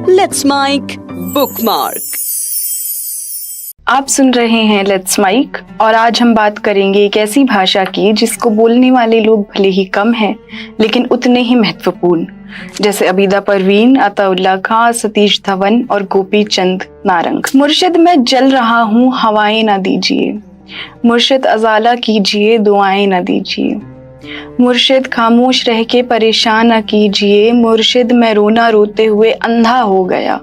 Let's mic bookmark. आप सुन रहे हैं लेट्स माइक और आज हम बात करेंगे एक ऐसी भाषा की जिसको बोलने वाले लोग भले ही कम हैं लेकिन उतने ही महत्वपूर्ण, जैसे अबीदा परवीन, अताउल्लाह खां, सतीश धवन और गोपी चंद नारंग। मुर्शिद मैं जल रहा हूँ हवाएं ना दीजिए, मुर्शिद अजाला कीजिए दुआएं ना दीजिए, मुर्शिद खामोश रह के परेशान न कीजिए, मुर्शिद मैं रोना रोते हुए अंधा हो गया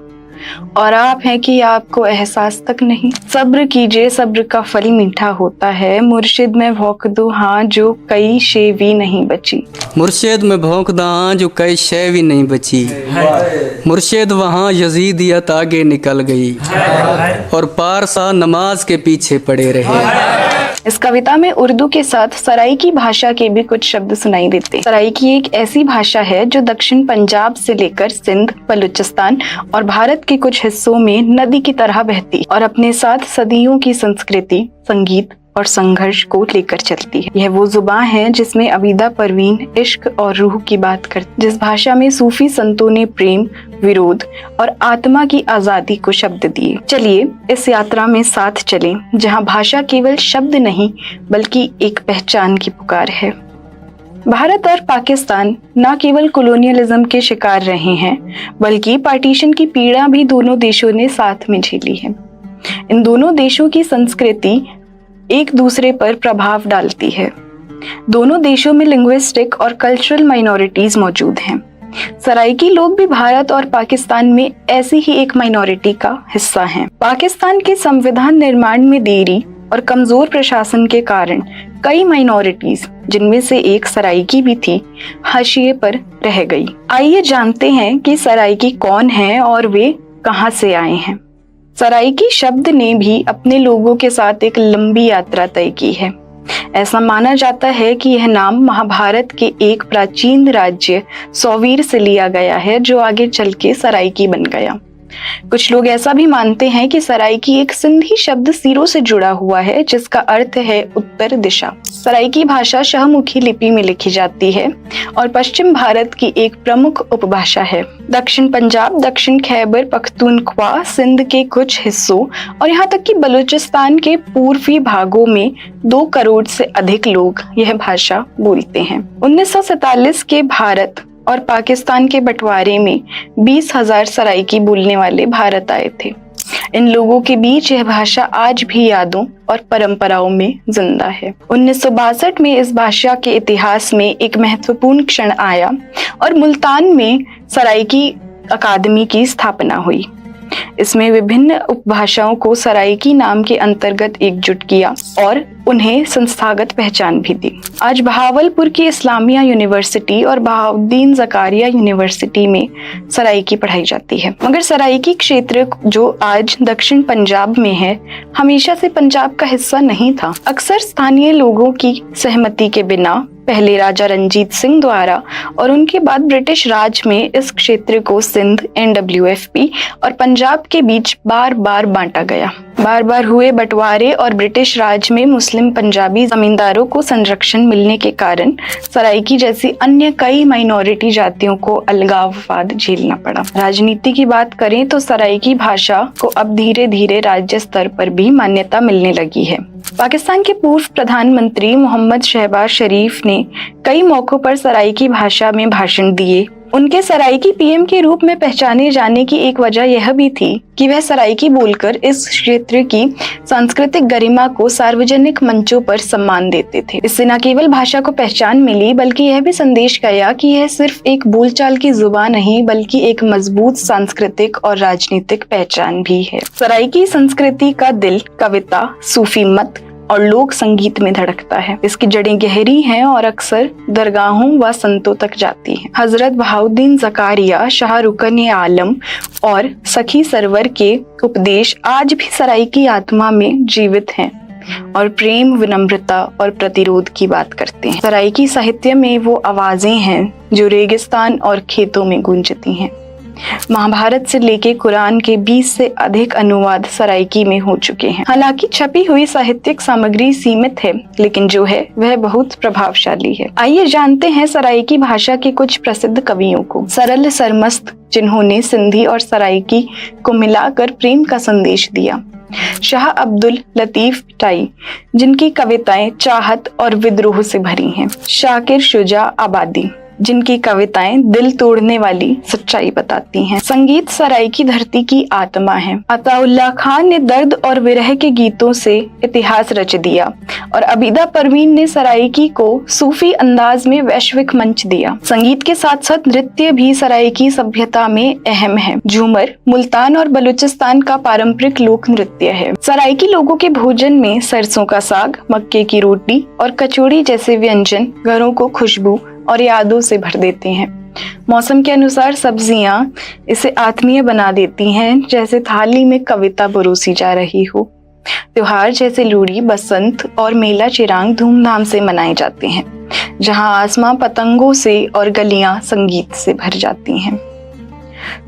और आप हैं कि आपको एहसास तक नहीं। सब्र कीजिए सब्र का फल मीठा होता है, मुर्शिद में भौंक दो हाँ जो कई शे भी नहीं बची, मुर्शिद में भौंक दो हाँ जो कई शे भी नहीं बची, मुर्शिद वहाँ यजीदियत आगे निकल गई और पारसा नमाज के पीछे पड़े रहे। इस कविता में उर्दू के साथ सराइकी भाषा के भी कुछ शब्द सुनाई देते हैं। सराइकी एक ऐसी भाषा है जो दक्षिण पंजाब से लेकर सिंध, बलूचिस्तान और भारत के कुछ हिस्सों में नदी की तरह बहती और अपने साथ सदियों की संस्कृति, संगीत और संघर्ष को लेकर चलती है। यह वो जुबान है जिसमें अबीदा परवीन इश्क और रूह की बात करती, जिस भाषा में सूफी संतों ने प्रेम, विरोध और आत्मा की आजादी को शब्द दिए। चलिए इस यात्रा में साथ चलें जहां भाषा केवल शब्द नहीं बल्कि एक पहचान की पुकार है। भारत और पाकिस्तान न केवल कॉलोनियलिज्म के शिकार रहे हैं बल्कि पार्टीशन की पीड़ा भी दोनों देशों ने साथ में झेली है। इन दोनों देशों की संस्कृति एक दूसरे पर प्रभाव डालती है। दोनों देशों में लिंग्विस्टिक और कल्चरल माइनॉरिटीज मौजूद हैं। सराइकी लोग भी भारत और पाकिस्तान में ऐसी ही एक माइनॉरिटी का हिस्सा हैं। पाकिस्तान के संविधान निर्माण में देरी और कमजोर प्रशासन के कारण कई माइनॉरिटीज, जिनमें से एक सराइकी भी थी, हाशिए पर रह गई। आइए जानते हैं कि सराइकी कौन है और वे कहां से आए हैं। सराइकी शब्द ने भी अपने लोगों के साथ एक लंबी यात्रा तय की है। ऐसा माना जाता है कि यह नाम महाभारत के एक प्राचीन राज्य सौवीर से लिया गया है जो आगे चल के सराइकी बन गया। कुछ लोग ऐसा भी मानते हैं कि सराइकी एक सिंधी शब्द सीरो से जुड़ा हुआ है जिसका अर्थ है उत्तर दिशा। सराइकी भाषा शाहमुखी लिपि में लिखी जाती है और पश्चिम भारत की एक प्रमुख उपभाषा है। दक्षिण पंजाब, दक्षिण खैबर पख्तूनख्वा, सिंध के कुछ हिस्सों और यहाँ तक कि बलूचिस्तान के पूर्वी भागों में 2 करोड़ से अधिक लोग यह भाषा बोलते हैं। 1947 के भारत और पाकिस्तान के बंटवारे में 20,000 सराइकी बोलने वाले भारत आए थे। इन लोगों के बीच यह भाषा आज भी यादों और परंपराओं में जिंदा है। 1962 में इस भाषा के इतिहास में एक महत्वपूर्ण क्षण आया और मुल्तान में सराइकी अकादमी की स्थापना हुई। इसमें विभिन्न उपभाषाओं को सराइकी नाम के अंतर्गत एकजुट किया और उन्हें संस्थागत पहचान भी दी। आज बहावलपुर की इस्लामिया यूनिवर्सिटी और बहाउद्दीन ज़कारिया यूनिवर्सिटी में सराइकी पढ़ाई जाती है। मगर सराइकी क्षेत्र जो आज दक्षिण पंजाब में है, हमेशा से पंजाब का हिस्सा नहीं था। अक्सर स्थानीय लोगों की सहमति के बिना पहले राजा रंजीत सिंह द्वारा और उनके बाद ब्रिटिश राज में इस क्षेत्र को सिंध, NWFP और पंजाब के बीच बार बार बांटा गया। बार बार हुए बंटवारे और ब्रिटिश राज में मुस्लिम पंजाबी जमींदारों को संरक्षण मिलने के कारण सराइकी जैसी अन्य कई माइनॉरिटी जातियों को अलगाववाद झेलना पड़ा। राजनीति की बात करें तो सराइकी भाषा को अब धीरे धीरे राज्य स्तर पर भी मान्यता मिलने लगी है। पाकिस्तान के पूर्व प्रधानमंत्री मोहम्मद शहबाज शरीफ ने कई मौकों पर सराइकी भाषा में भाषण दिए। उनके सराइकी PM के रूप में पहचाने जाने की एक वजह यह भी थी कि वह सराइकी बोलकर इस क्षेत्र की सांस्कृतिक गरिमा को सार्वजनिक मंचों पर सम्मान देते थे। इससे न केवल भाषा को पहचान मिली बल्कि यह भी संदेश गया कि यह सिर्फ एक बोलचाल की जुबान नहीं बल्कि एक मजबूत सांस्कृतिक और राजनीतिक पहचान भी है। सराइकी संस्कृति का दिल कविता, सूफी मत और लोक संगीत में धड़कता है। इसकी जड़ें गहरी हैं और अक्सर दरगाहों व संतों तक जाती हैं। हजरत बहाउद्दीन ज़कारिया, शाह रुकन आलम और सखी सरवर के उपदेश आज भी सराइकी आत्मा में जीवित हैं और प्रेम, विनम्रता और प्रतिरोध की बात करते हैं। सराइकी साहित्य में वो आवाजें हैं जो रेगिस्तान और खेतों में गूंजती हैं। महाभारत से लेके कुरान के 20 से अधिक अनुवाद सराइकी में हो चुके हैं। हालांकि छपी हुई साहित्यिक सामग्री सीमित है, लेकिन जो है वह बहुत प्रभावशाली है। आइए जानते हैं सराइकी भाषा के कुछ प्रसिद्ध कवियों को। सरल सरमस्त, जिन्होंने सिंधी और सराइकी को मिलाकर प्रेम का संदेश दिया। शाह अब्दुल लतीफ टाई, जिनकी कविताएं चाहत और विद्रोह से भरी हैं। शाकिर शुजा आबादी, जिनकी कविताएं दिल तोड़ने वाली सच्चाई बताती हैं। संगीत सराइकी धरती की आत्मा है। अताउल्लाह खान ने दर्द और विरह के गीतों से इतिहास रच दिया और अबीदा परवीन ने सराइकी को सूफी अंदाज में वैश्विक मंच दिया। संगीत के साथ साथ नृत्य भी सराइकी सभ्यता में अहम है। झूमर मुल्तान और बलूचिस्तान का पारंपरिक लोक नृत्य है। सराइकी लोगों के भोजन में सरसों का साग, मक्के की रोटी और कचौड़ी जैसे व्यंजन घरों को खुशबू और यादों से भर देते हैं। मौसम के अनुसार सब्जियां इसे आत्मीय बना देती हैं, जैसे थाली में कविता परोसी जा रही हो। त्योहार जैसे लोहड़ी, बसंत और मेला चिरांग धूमधाम से मनाए जाते हैं, जहां आसमां पतंगों से और गलियां संगीत से भर जाती हैं।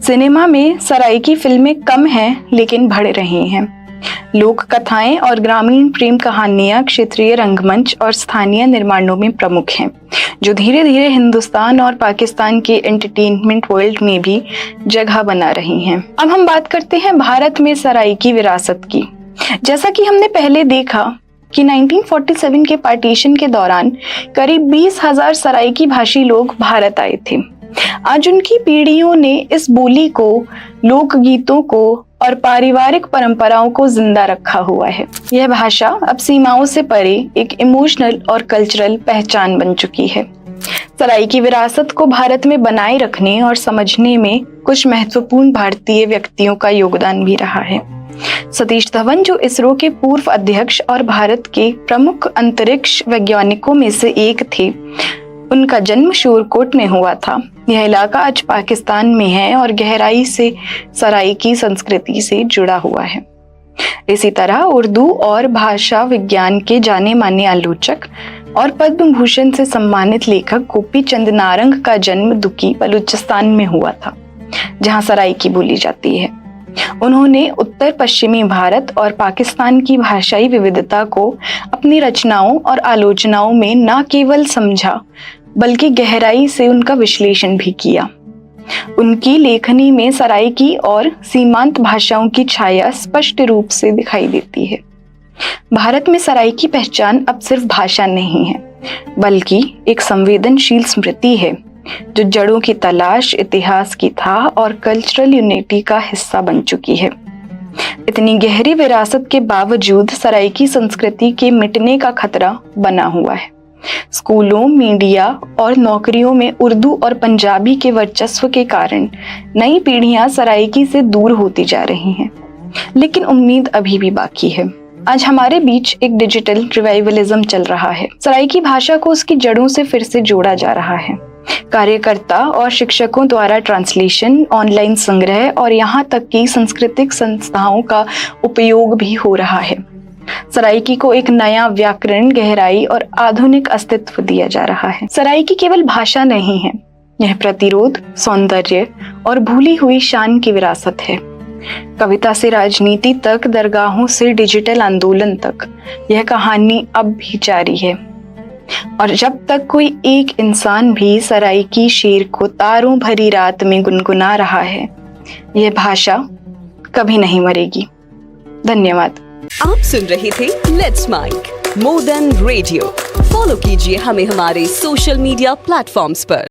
सिनेमा में सराइकी फिल्में कम हैं, लेकिन बढ़ रही हैं। लोक कथाएं और ग्रामीण प्रेम कहानियां क्षेत्रीय रंगमंच और स्थानीय निर्माणों में प्रमुख हैं, जो धीरे धीरे हिंदुस्तान और पाकिस्तान के एंटरटेनमेंट वर्ल्ड में भी जगह बना रही हैं। अब हम बात करते हैं भारत में सराइकी विरासत की। जैसा कि हमने पहले देखा कि 1947 के पार्टीशन के दौरान करीब 20,000 सराइकी भाषी लोग भारत आए थे। आज उनकी पीढ़ियों ने इस बोली को, लोक गीतों को और पारिवारिक परंपराओं को जिंदा रखा हुआ है। यह भाषा अब सीमाओं से परे एक इमोशनल और कल्चरल पहचान बन चुकी है। सराइकी विरासत को भारत में बनाए रखने और समझने में कुछ महत्वपूर्ण भारतीय व्यक्तियों का योगदान भी रहा है। सतीश धवन, जो इसरो के पूर्व अध्यक्ष और भारत के प्रमुख अंतरिक्ष वैज्ञानिकों में से एक थे, उनका जन्म शोरकोट में हुआ था। यह इलाका आज पाकिस्तान में है और गहराई से सराइकी संस्कृति से जुड़ा हुआ है। इसी तरह उर्दू और भाषा विज्ञान के जाने माने आलोचक और पद्म भूषण से सम्मानित लेखक गोपी चंद नारंग का जन्म दुकी बलूचिस्तान में हुआ था, जहां सराइकी बोली जाती है। उन्होंने उत्तर पश्चिमी भारत और पाकिस्तान की भाषाई विविधता को अपनी रचनाओं और आलोचनाओं में न केवल समझा, बल्कि गहराई से उनका विश्लेषण भी किया। उनकी लेखनी में सराइकी और सीमांत भाषाओं की छाया स्पष्ट रूप से दिखाई देती है। भारत में सराइकी पहचान अब सिर्फ भाषा नहीं है, बल्कि एक संवेदनशील स्मृति है, जो जड़ों की तलाश, इतिहास की था और कल्चरल यूनिटी का हिस्सा बन चुकी है। इतनी गहरी विरासत के बावजूद सराइकी संस्कृति के मिटने का खतरा बना हुआ है। स्कूलों, मीडिया और नौकरियों में उर्दू और पंजाबी के वर्चस्व के कारण नई पीढ़ियां सराइकी से दूर होती जा रही हैं, लेकिन उम्मीद अभी भी बाकी है। आज हमारे बीच एक डिजिटल रिवाइवलिज्म चल रहा है। सराइकी भाषा को उसकी जड़ों से फिर से जोड़ा जा रहा है। कार्यकर्ता और शिक्षकों द्वारा ट्रांसलेशन, ऑनलाइन संग्रह और यहाँ तक कि सांस्कृतिक संस्थाओं का उपयोग भी हो रहा है। सराइकी को एक नया व्याकरण, गहराई और आधुनिक अस्तित्व दिया जा रहा है। सराइकी केवल भाषा नहीं है, यह प्रतिरोध, सौंदर्य और भूली हुई शान की विरासत है। कविता से राजनीति तक, दरगाहों से डिजिटल आंदोलन तक, यह कहानी अब भी जारी है। और जब तक कोई एक इंसान भी सराइकी शेर को तारों भरी रात में गुनगुना रहा है, यह भाषा कभी नहीं मरेगी। धन्यवाद। आप सुन रहे थे let's mic more than radio. Follow कीजिए हमें हमारे सोशल मीडिया प्लेटफॉर्म्स पर।